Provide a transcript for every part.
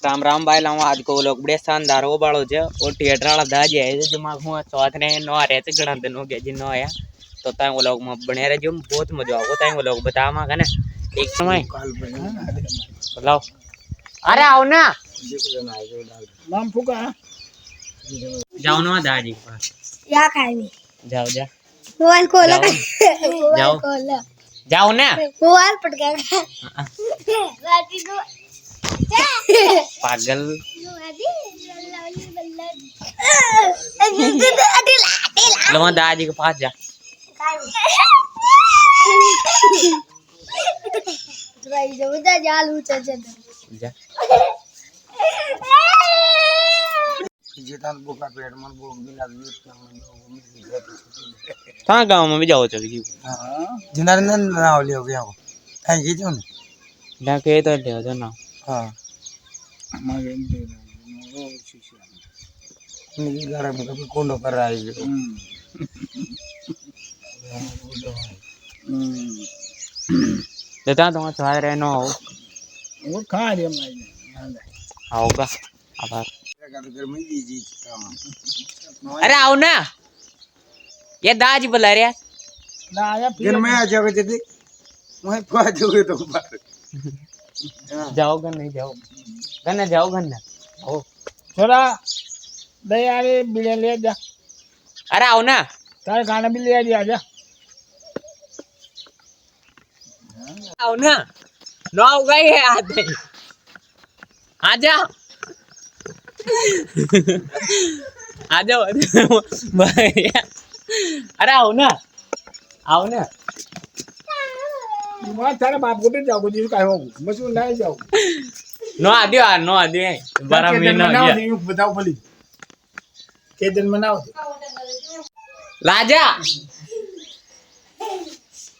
राम राम भाई लाऊं आज को लोग बड़े शानदार वो बाड़ो जे और थिएटर वाला दाज है जो दिमाग हुआ चौथ ने नो आ रहे थे गणा दिन हो गया जी नो आया तो ताई वो लोग बने रहे जो बहुत मजा आओ ताई वो लोग बता मा कने एक समय बताओ अरे आओ ना नाम फुका जाओ ना दादी के पास या खाएंगे जाओ जा मोबाइल खोला जाओ जाओ ना मोबाइल पट गया पागल लो दादी के पास जा जा जेता बुका पेट मन भूख भी लगी कहाँ गाँव में भी जाओ चल जी हां जिंदारन नाव ले हो गया हो थैंक यू जोन ना के तो ले दो ना हां मगे दे वो शिष्य निकी घर में कभी कोंडो कर रहा है देता तो चाह रहे नो वो खा रहे मैं आओगा आभार घर में जी काम अरे आओ ना ये दाज बुला रहे ना आया फिर मैं आ जाओगे दीदी मैं पा जाओगे तो बाहर जाओ गन नहीं जाओ गन जाओ गन ओ थोड़ा ले यारे बिले ले जा अरे आओ ना तारे खाना भी ले आ जा आओ ना नो आओ गई है आते आ जा आ जाओ अरे आओ ना मैं तारे बाप को भी जाओ जी काय हो मसूल नहीं जाओ नो आदियो 12 महीना हो गया बताओ भली के दिन मनाओ लाजा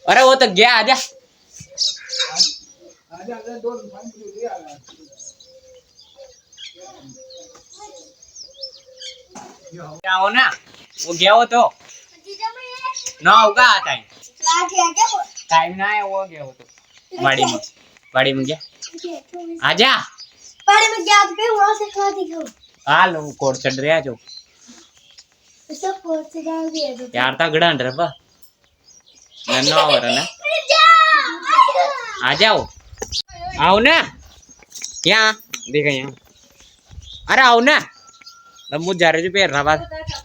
अरे वो तो गया आजा आजा दो पानी ले आ आओ ना वो गया हो तो ना होगा आता है टाइम ना है वो गया हो तो बाड़ी में गया आजा पानी में क्या पे वहां से खा दिखाओ आ लो कोड चढ़ रहा जो सब कोड से डाल दिया तो यार ता गड़ा अंदर बा नन्ना हो रहा ना आ जाओ आओ ना क्या देखा यहाँ अरे आओ ना अब मुझ जा रहे जो पैर रहा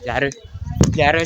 जा रहे